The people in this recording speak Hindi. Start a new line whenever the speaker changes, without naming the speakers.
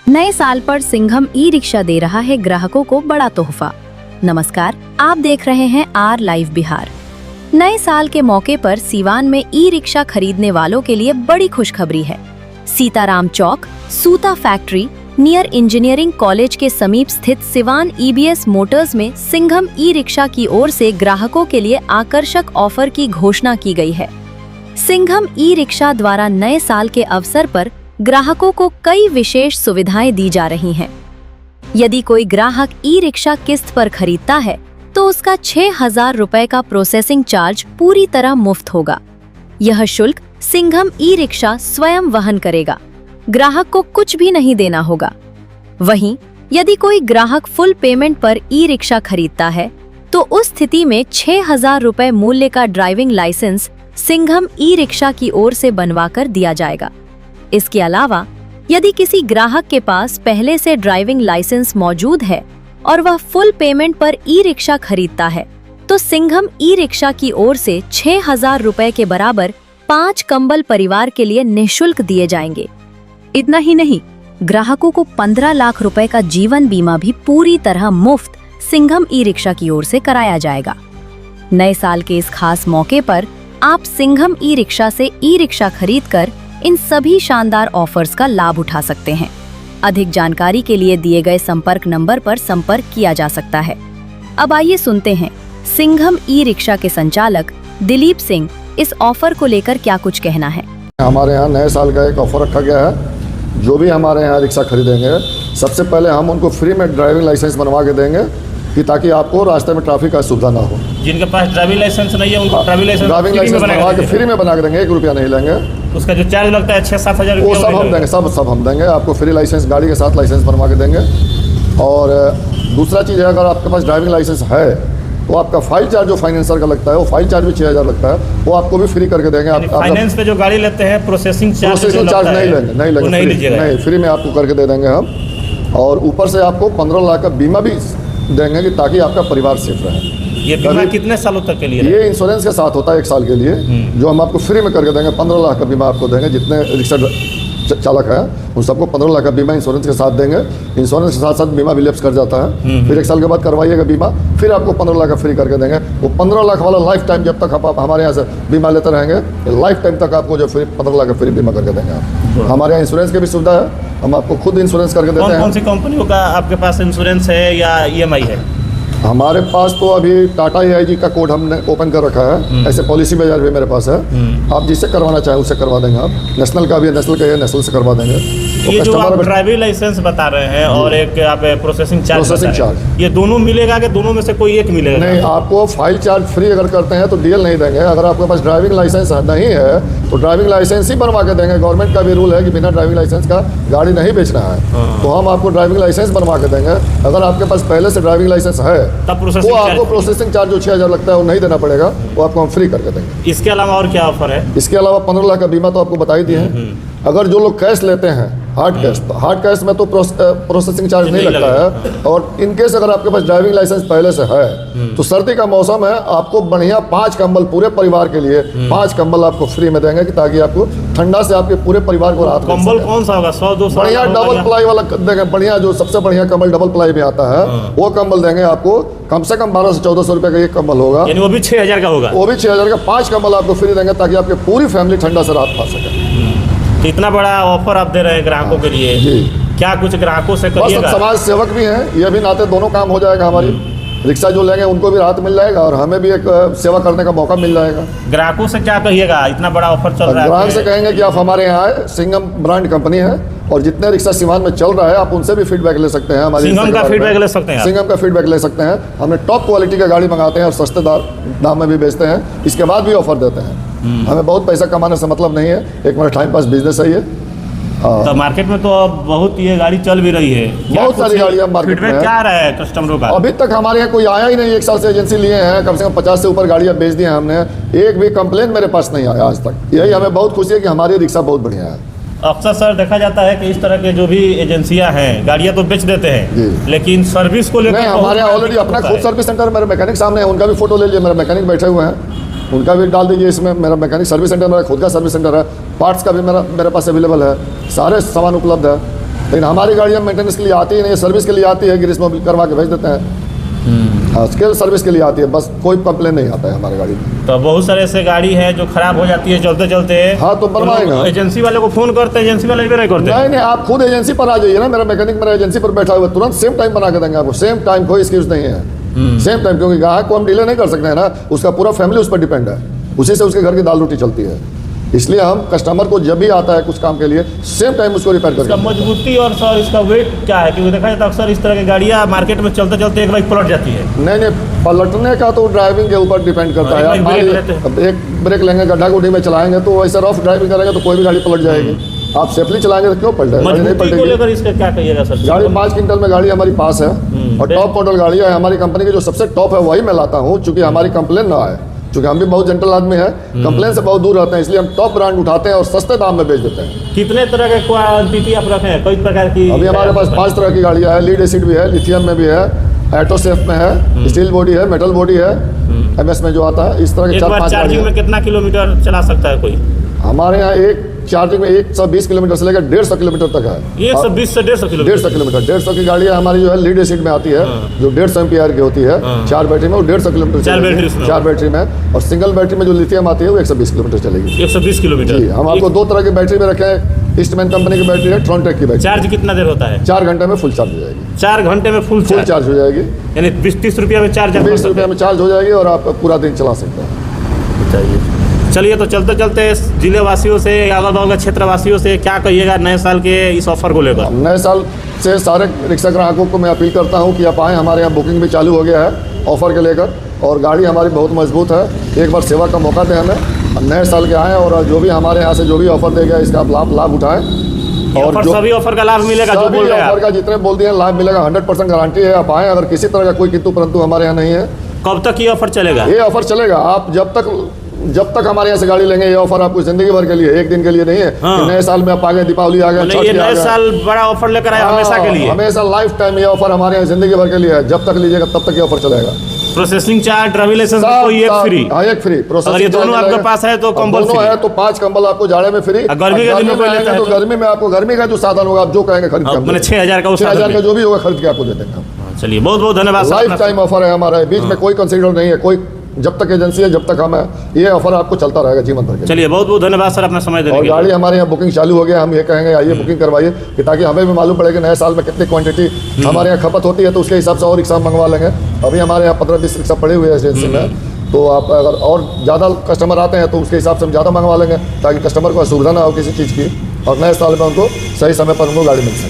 नए साल पर सिंघम ई रिक्शा दे रहा है ग्राहकों को बड़ा तोहफा। नमस्कार, आप देख रहे हैं आर लाइव बिहार। नए साल के मौके पर सीवान में ई रिक्शा खरीदने वालों के लिए बड़ी खुशखबरी है। सीताराम चौक, सूता फैक्ट्री नियर इंजीनियरिंग कॉलेज के समीप स्थित सिवान ईबीएस मोटर्स में सिंघम ई रिक्शा की ओर से ग्राहकों के लिए आकर्षक ऑफर की घोषणा की गई है। सिंघम ई रिक्शा द्वारा नए साल के अवसर पर ग्राहकों को कई विशेष सुविधाएं दी जा रही हैं। यदि कोई ग्राहक ई रिक्शा किस्त पर खरीदता है तो उसका 6,000 रुपए का प्रोसेसिंग चार्ज पूरी तरह मुफ्त होगा। यह शुल्क सिंघम ई रिक्शा स्वयं वहन करेगा, ग्राहक को कुछ भी नहीं देना होगा। वहीं यदि कोई ग्राहक फुल पेमेंट पर ई रिक्शा खरीदता है तो उस स्थिति में 6,000 रुपए मूल्य का driving licence Singham e rickshaw की ओर से बनवा कर दिया जाएगा। इसके अलावा यदि किसी ग्राहक के पास पहले से ड्राइविंग लाइसेंस मौजूद है और वह फुल पेमेंट पर ई रिक्शा खरीदता है तो सिंघम ई रिक्शा की ओर से 6,000 रुपए के बराबर 5 कंबल परिवार के लिए निःशुल्क दिए जाएंगे। इतना ही नहीं, ग्राहकों को 15 लाख रुपए का जीवन बीमा भी पूरी तरह मुफ्त सिंघम ई रिक्शा की ओर से कराया जाएगा। नए साल के इस खास मौके पर आप सिंघम ई रिक्शा से ई रिक्शा खरीद कर इन सभी शानदार ऑफर्स का लाभ उठा सकते हैं। अधिक जानकारी के लिए दिए गए संपर्क नंबर पर संपर्क किया जा सकता है। अब आइए सुनते हैं सिंघम ई रिक्शा के संचालक दिलीप सिंह इस ऑफर को लेकर क्या कुछ कहना है।
हमारे यहाँ नए साल का एक ऑफर रखा गया है। जो भी हमारे यहाँ रिक्शा खरीदेंगे सबसे पहले हम उनको फ्री में ड्राइविंग लाइसेंस बनवा के देंगे कि ताकि आपको रास्ते में ट्रैफिक का सुविधा ना हो।
जिनके पास ड्राइविंग लाइसेंस नहीं है उनको ड्राइविंग लाइसेंस
बनवा के फ्री में बना के देंगे, 1 रुपया नहीं लेंगे।
उसका जो चार्ज लगता है 6-7 हज़ार
वो सब हम देंगे, सब हम देंगे आपको। फ्री लाइसेंस गाड़ी के साथ लाइसेंस बनवा के देंगे। और दूसरा चीज़ है, अगर आपके पास ड्राइविंग लाइसेंस है तो आपका फाइल चार्ज जो फाइनेंसर का लगता है वो फाइल चार्ज भी 6,000 लगता है, वो आपको भी फ्री करके देंगे। आप
फाइनेंस पे जो गाड़ी लेते हैं प्रोसेसिंग चार्ज
नहीं लेंगे, फ्री में आपको करके दे देंगे हम। और ऊपर से आपको 15 लाख का बीमा भी देंगे कि ताकि आपका परिवार सेफ रहे।
ये बीमा कितने सालों तक के लिए?
ये इंश्योरेंस के साथ होता है 1 साल के लिए, जो हम आपको फ्री में करके देंगे। 15 लाख का बीमा आपको देंगे। जितने रिक्शा चालक है उन सबको 15 लाख का बीमा इंश्योरेंस के साथ देंगे। इंश्योरेंस के साथ साथ बीमा भी लैप्स कर जाता है। फिर 1 साल के बाद करवाइएगा बीमा, फिर आपको 15 लाख का फ्री करके देंगे। वो 15 लाख वाला लाइफ टाइम जब तक आप हमारे यहाँ से बीमा लेते रहेंगे, लाइफ टाइम तक आपको जो फ्री 15 लाख का फ्री बीमा करके देंगे। आप हमारे यहाँ इंश्योरेंस की भी सुविधा है, हम आपको खुद इंश्योरेंस करके देते हैं।
कौन सी कंपनियों का आपके पास इंश्योरेंस है या EMI है?
हमारे पास तो अभी टाटा AIG का कोड हमने ओपन कर रखा है। ऐसे पॉलिसी बाजार भी मेरे पास है। आप जिससे करवाना चाहें उससे करवा देंगे। आप नेशनल का भी है, नेशनल का है, नेशनल से करवा देंगे। तो
ये जो आप ड्राइविंग लाइसेंस बता रहे हैं और एक आप प्रोसेसिंग चार्ज, ये दोनों मिलेगा कि दोनों में से कोई एक मिलेगा?
नहीं, आपको फाइल चार्ज फ्री अगर करते हैं तो डीएल नहीं देंगे। अगर आपके पास ड्राइविंग लाइसेंस नहीं है तो ड्राइविंग लाइसेंस ही बनवा के देंगे। गवर्नमेंट का भी रूल है कि बिना ड्राइविंग लाइसेंस का गाड़ी नहीं बेचना है, तो हम आपको ड्राइविंग लाइसेंस बनवा के देंगे। अगर आपके पास पहले से ड्राइविंग लाइसेंस है
तब
आपको प्रोसेसिंग चार्ज जो 6,000 लगता है वो नहीं देना पड़ेगा, वो आपको हम फ्री करके देंगे।
इसके अलावा और क्या ऑफर है?
इसके अलावा 15 लाख का बीमा तो आपको बता ही दिए हैं। अगर जो लोग कैश लेते हैं, हार्ड कैश, तो हार्ड कैश में तो प्रोसेसिंग चार्ज नहीं लगता है। और इनकेस अगर आपके पास ड्राइविंग लाइसेंस पहले से है तो सर्दी का मौसम है, आपको बढ़िया 5 कंबल पूरे परिवार के लिए 5 कंबल आपको फ्री में देंगे कि ताकि आपको ठंडा से आपके पूरे परिवार को राहत।
कंबल कौन सा होगा? 100-200
बढ़िया डबल प्लाई वाला देंगे। बढ़िया जो सबसे बढ़िया कंबल डबल प्लाई में आता है वो कंबल देंगे आपको। कम से कम 1200 से 1400 रुपए का एक कंबल होगा,
यानी वो भी 6,000 का होगा।
वो भी 6,000 का 5 कंबल आपको फ्री देंगे ताकि आपकी पूरी फैमिली ठंडा से राहत पा सके।
इतना बड़ा ऑफर आप दे रहे हैं ग्राहकों के लिए
जी।
क्या कुछ ग्राहकों से
करिएगा? समाज सेवक भी हैं, ये भी नाते दोनों काम हो जाएगा। हमारी रिक्शा जो लेंगे उनको भी राहत मिल जाएगा और हमें भी एक सेवा करने का मौका मिल जाएगा।
ग्राहकों से क्या कहिएगा? इतना बड़ा ऑफर चल रहा है।
ग्राहक से कहेंगे कि आप हमारे यहाँ आए, सिंघम ब्रांड कंपनी है और जितने रिक्शा सीवान में चल रहा है आप उनसे भी फीडबैक ले सकते हैं। हमारे
सिंघम का फीडबैक ले सकते हैं।
सिंघम का फीडबैक ले सकते हैं। हमने टॉप क्वालिटी का गाड़ी मंगाते हैं और सस्ते दाम में भी बेचते हैं। इसके बाद भी ऑफर देते हैं। हमें बहुत पैसा कमाने से मतलब नहीं है, एक मेरा टाइम पास बिजनेस है ये।
तो मार्केट में तो अब बहुत ये गाड़ी चल भी रही है,
बहुत सारी गाड़ियाँ मार्केट में।
क्या रहा है कस्टमरों का?
अभी तक हमारे यहाँ कोई आया ही नहीं। 1 साल से एजेंसी लिए हैं, कम से कम 50 से ऊपर गाड़ियाँ बेच दी हैं हमने। एक भी कंप्लेन मेरे पास नहीं आया आज तक। यही हमें बहुत खुशी है कि हमारी रिक्शा बहुत बढ़िया है।
अक्सर सर देखा जाता है कि इस तरह के जो भी एजेंसियां हैं गाड़ियां तो बेच देते हैं, लेकिन सर्विस को लेकर
हमारे यहाँ ऑलरेडी अपना खुद सर्विस सेंटर, मेरे मैकेनिक सामने है, उनका भी फोटो ले लीजिए। मेरे मैकेनिक बैठे हुए हैं, उनका भी डाल दीजिए इसमें। मेरा मैकेनिक सर्विस सेंटर, मेरा खुद का सर्विस सेंटर है। पार्ट्स का भी मेरे पास अवेलेबल है, सारे सामान उपलब्ध है। लेकिन हमारी गाड़ियाँ मेंटेनेंस के लिए आती ही नहीं, सर्विस के लिए आती है, ग्रीस मोबिल करवा के भेज देते हैं। हाँ, स्केल सर्विस के लिए आती है, बस कोई कंप्लेन नहीं आता है हमारी गाड़ी में।
तो बहुत सारे ऐसे गाड़ी है जो खराब हो जाती है चलते चलते।
हाँ, तो बनवाएगा।
एजेंसी वाले को फोन करते हैं, एजेंसी वाले भी नहीं करते।
नहीं, आप खुद एजेंसी पर आ जाइए ना, मेरा मैकेनिक मेरा एजेंसी पर बैठा हुआ, तुरंत सेम टाइम बना के देंगे आपको, सेम टाइम, कोई एक्सक्यूज नहीं है। सेम टाइम, क्योंकि ग्राहक को हम डिले नहीं कर सकते हैं ना, उसका पूरा फैमिली उस पर डिपेंड है, उसी से उसके घर की दाल रोटी चलती है। इसलिए हम कस्टमर को जब भी आता है कुछ काम के लिए सेम टाइम उसको रिपेयर
इसका
करके।
मजबूती और सर इसका वेट क्या है? क्योंकि देखा जाए तो अक्सर इस तरह की गाड़ियाँ मार्केट में चलते चलते एक बाइक पलट जाती है।
नहीं, पलटने का तो ड्राइविंग के ऊपर डिपेंड करता है। अब एक ब्रेक लेंगे, गड्ढा गुड्ढी में चलाएंगे तो ऐसा रफ ड्राइविंग करेंगे तो कोई भी गाड़ी पलट जाएगी। आप सेफली चलाएंगे तो क्यों पलटेगी? गाड़ी नहीं
मजबूती को
पलटेगी।
लेकर इसका क्या कहिएगा सर?
गाड़ी 5 क्विंटल में गाड़ी हमारी पास है और टॉप मॉडल गाड़ी है हमारी कंपनी की, जो सबसे टॉप है वही मैं लाता हूँ, चूंकि हमारी कंप्लेन ना आए, क्योंकि हम भी बहुत जेंटल आदमी है, कंप्लेन से बहुत दूर रहते हैं, इसलिए हम टॉप ब्रांड उठाते हैं और सस्ते दाम में बेच देते हैं।
कितने तरह के क्वांटिटी आप रखे हैं? कई प्रकार की
अभी हमारे पास 5 तरह की गाड़ियाँ है, लीड एसिड भी है, लिथियम में भी है, एटोसेफ में है, स्टील बॉडी है, मेटल बॉडी है, MS में जो आता है, इस तरह के
एक बार
4-5
चार्जिंग में कितना किलोमीटर चला सकता है कोई?
हमारे यहाँ एक चार्जिंग में 120 किलोमीटर से लेकर 150 किलोमीटर तक है।
120 से 150 किलोमीटर?
150 किलोमीटर, 150 की गाड़ियाँ हमारी जो है लीड एसिड में आती है, जो 150 एम्पियर की होती है, 4 बैटरी में, वो 150 किलोमीटर 4 बैटरी में, और सिंगल बैटरी में जो लिथियम आती है वो 120 किलोमीटर चलेगी।
120 किलोमीटर?
जी, हम आपको 2 तरह की बैटरी में रखे हैं, ईस्टमैन कंपनी की बैटरी है, ट्रॉनटेक की बैटरी।
चार्ज कितना देर होता है?
4 घंटे में फुल चार्ज हो जाएगी।
4 घंटे में फुल
चार्ज हो जाएगी,
यानी 20-30 रुपया में चार्ज?
20 रुपये में चार्ज हो जाएगी और आप पूरा दिन चला सकते हैं।
चलिए, तो चलते चलते जिले वासियों से, अगल बगल के क्षेत्र वासियों से क्या कहिएगा नए साल के इस ऑफर को लेकर?
नए साल से सारे रिक्शा ग्राहकों को मैं अपील करता हूं कि आप आएँ, हमारे यहाँ बुकिंग भी चालू हो गया है ऑफर के लेकर, और गाड़ी हमारी बहुत मजबूत है। एक बार सेवा का मौका दें हमें, नए साल के आएँ और जो भी हमारे यहाँ से जो भी ऑफर देगा इसका आप लाभ उठाएँ।
और सभी ऑफर का लाभ मिलेगा जो बोल रहे हैं?
ऑफर का जितने बोल दिए लाभ मिलेगा, 100% गारंटी है। आप आएँ, अगर किसी तरह का कोई किंतु परंतु हमारे यहाँ नहीं है।
कब तक ये ऑफर चलेगा?
ये ऑफर चलेगा, आप जब तक हमारे यहाँ से गाड़ी लेंगे, ये ऑफर आपको जिंदगी भर के लिए, एक दिन के लिए नहीं है।
हाँ।
नए साल में आप आ गए, दीपावली आ गया,
ये नए साल बड़ा ऑफर लेकर आया हमेशा के लिए?
हमेशा लाइफ टाइम ये ऑफर हमारे यहाँ जिंदगी भर के लिए है, जब तक लीजिएगा तब तक ये ऑफर चलेगा।
प्रोसेसिंग चार्ज, ड्राइविंग लाइसेंस कोई एक फ्री?
हाँ, एक फ्री।
अगर ये दोनों आपके पास है तो कंबल
दोनों है तो 5 कंबल आपको जाड़े में फ्री।
गर्मी के दिन में
आएंगे तो गर्मी में आपको गर्मी का जो साधन होगा आप जो कहेंगे खरीद के,
मैंने 6000 का
6000 का जो भी होगा खरीद के आपको दे देंगे।
चलिए, बहुत बहुत धन्यवाद।
लाइफ टाइम ऑफर है हमारा, बीच में कोई कंसीडर नहीं है, कोई जब तक एजेंसी है जब तक हम है, ये ऑफर आपको चलता रहेगा जीवन भर के।
चलिए, बहुत बहुत धन्यवाद सर अपना समय देने के लिए।
और गाड़ी हमारे यहाँ बुकिंग चालू हो गया, हम ये कहेंगे आइए बुकिंग करवाइए, कि ताकि हमें भी मालूम पड़े कि नए साल में कितनी क्वांटिटी हमारे यहाँ खपत होती है, तो उसके हिसाब से और रिक्शा मंगवा लेंगे। अभी हमारे यहाँ 15-20 रिक्शा पड़े हुए हैं एजेंसी में, तो आप अगर और ज़्यादा कस्टमर आते हैं तो उसके हिसाब से हम ज़्यादा मंगवा लेंगे, ताकि कस्टमर को असुविधा ना हो किसी चीज़ की, और नए साल में उनको सही समय पर उनको गाड़ी मिल सके।